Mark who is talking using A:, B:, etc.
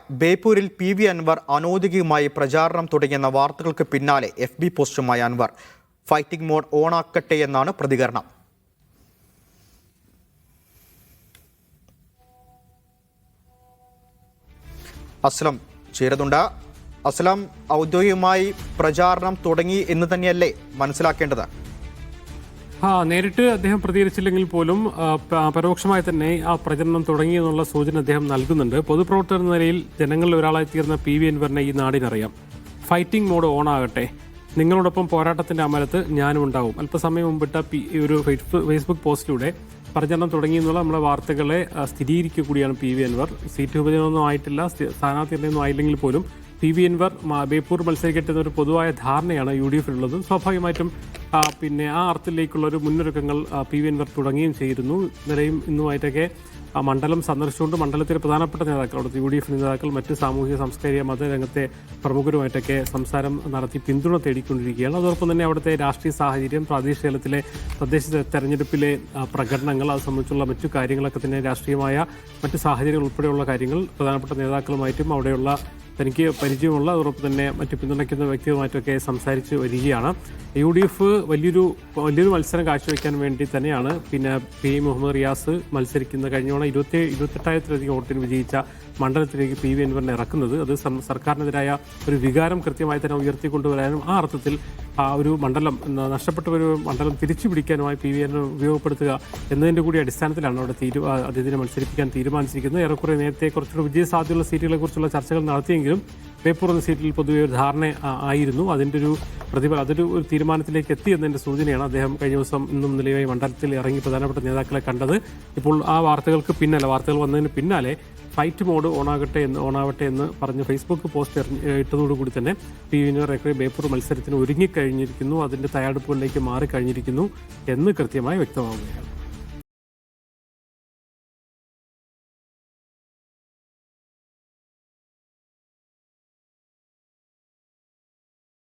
A: ബേപ്പൂരിൽ PV Anwar അനൗദ്യോഗികമായി പ്രചാരണം തുടങ്ങിയെന്ന വാർത്തകൾക്ക് പിന്നാലെ FB പോസ്റ്റുമായി അൻവർ ഫൈറ്റിംഗ് മോഡ് ഓണാക്കട്ടെ എന്നാണ് പ്രതികരണം. അസ്ലം ചേരുന്നുണ്ട്. അസ്ലം, ഔദ്യോഗികമായി പ്രചാരണം തുടങ്ങി എന്ന് തന്നെയല്ലേ മനസ്സിലാക്കേണ്ടത്?
B: നേരിട്ട് അദ്ദേഹം പ്രതികരിച്ചില്ലെങ്കിൽ പോലും പരോക്ഷമായി തന്നെ ആ പ്രചരണം തുടങ്ങി എന്നുള്ള സൂചന അദ്ദേഹം നൽകുന്നുണ്ട്. പൊതുപ്രവർത്തകർ എന്ന നിലയിൽ ജനങ്ങളിൽ ഒരാളായി തീർന്ന PV അൻവറിനെ ഈ നാടിനറിയാം. ഫൈറ്റിംഗ് മോഡ് ഓണാകട്ടെ, നിങ്ങളോടൊപ്പം പോരാട്ടത്തിന്റെ അമരത്ത് ഞാനും ഉണ്ടാവും. അല്പസമയം മുമ്പിട്ട ഒരു ഫേസ്ബുക്ക് പോസ്റ്റിലൂടെ പ്രചരണം തുടങ്ങി എന്നുള്ള നമ്മുടെ വാർത്തകളെ സ്ഥിരീകരിക്കുക കൂടിയാണ് PV അൻവർ. സീറ്റ് വിഭജനമൊന്നും ആയിട്ടില്ല, സ്ഥാനാർത്ഥി നിർണ്ണയമൊന്നും ആയില്ലെങ്കിൽ പോലും PV അൻവർ ബേപ്പൂർ മത്സരിക്കട്ടെ എന്നൊരു പൊതുവായ ധാരണയാണ് UDF ഉള്ളത്. സ്വാഭാവികമായിട്ടും ആ അർത്ഥത്തിലേക്കുള്ള ഒരു മുന്നൊരുക്കങ്ങൾ PV അൻവർ തുടങ്ങുകയും ചെയ്തിരുന്നു. ഇന്നലെയും ഇന്നുമായിട്ടൊക്കെ മണ്ഡലം സന്ദർശിച്ചുകൊണ്ട് മണ്ഡലത്തിലെ പ്രധാനപ്പെട്ട നേതാക്കൾ, അവിടുത്തെ UDF നേതാക്കൾ, മറ്റ് സാമൂഹിക സാംസ്കാരിക മതരംഗത്തെ പ്രമുഖരുമായിട്ടൊക്കെ സംസാരം നടത്തി പിന്തുണ തേടിക്കൊണ്ടിരിക്കുകയാണ്. അതോടൊപ്പം തന്നെ അവിടുത്തെ രാഷ്ട്രീയ സാഹചര്യം, പ്രാദേശിക തലത്തിലെ തദ്ദേശ തെരഞ്ഞെടുപ്പിലെ പ്രകടനങ്ങൾ, അത് സംബന്ധിച്ചുള്ള മറ്റു കാര്യങ്ങളൊക്കെ തന്നെ രാഷ്ട്രീയമായ മറ്റ് സാഹചര്യങ്ങൾ ഉൾപ്പെടെയുള്ള കാര്യങ്ങൾ പ്രധാനപ്പെട്ട നേതാക്കളുമായിട്ടും അവിടെയുള്ള തനിക്ക് പരിചയമുള്ള അതോടൊപ്പം തന്നെ മറ്റ് പിന്തുണയ്ക്കുന്ന വ്യക്തികളുമായിട്ടൊക്കെ സംസാരിച്ച് വരികയാണ്. UDF വലിയൊരു മത്സരം കാഴ്ചവെക്കാൻ വേണ്ടി തന്നെയാണ് P മുഹമ്മദ് റിയാസ് മത്സരിക്കുന്ന കഴിഞ്ഞ 28,000-ലധികം വോട്ടിന് വിജയിച്ച മണ്ഡലത്തിലേക്ക് PV അൻവറിനെ ഇറക്കുന്നത്. അത് സർക്കാരിനെതിരായ ഒരു വികാരം കൃത്യമായി തന്നെ ഉയർത്തിക്കൊണ്ടുവരാനും ആ അർത്ഥത്തിൽ ഒരു മണ്ഡലം നഷ്ടപ്പെട്ട ഒരു മണ്ഡലം തിരിച്ചു പിടിക്കാനുമായി PV അൻവർ ഉപയോഗപ്പെടുത്തുക എന്നതിൻ്റെ കൂടി അടിസ്ഥാനത്തിലാണ് അവിടെ അദ്ദേഹത്തിനെ മത്സരിപ്പിക്കാൻ തീരുമാനിച്ചിരിക്കുന്നത്. ഏറെക്കുറെ നേരത്തെ കുറച്ചുകൂടി വിജയസാധ്യതയുള്ള സീറ്റുകളെ കുറിച്ചുള്ള ചർച്ചകൾ നടത്തിയെങ്കിലും ബേപ്പൂർ എന്ന സീറ്റിൽ പൊതുവെ ഒരു ധാരണ ആയിരുന്നു. അതിൻ്റെ അതൊരു തീരുമാനത്തിലേക്ക് എത്തി എന്നതിൻ്റെ സൂചനയാണ് അദ്ദേഹം കഴിഞ്ഞ ദിവസം ഇന്നും നിലവിലായി മണ്ഡലത്തിൽ ഇറങ്ങി പ്രധാനപ്പെട്ട നേതാക്കളെ കണ്ടത്. ഇപ്പോൾ ആ വാർത്തകൾ വന്നതിന് പിന്നാലെ ഫൈറ്റ് മോഡ് ഓണാവട്ടെ എന്ന് പറഞ്ഞ് ഫേസ്ബുക്ക് പോസ്റ്റ് ഇട്ടതോടുകൂടി തന്നെ PV അൻവർ ബേപ്പൂർ മത്സരത്തിന് ഒരുങ്ങിക്കഴിഞ്ഞിരിക്കുന്നു, അതിൻ്റെ തയ്യാറെടുപ്പുകളിലേക്ക് മാറിക്കഴിഞ്ഞിരിക്കുന്നു എന്ന് കൃത്യമായി വ്യക്തമാവുകയാണ്.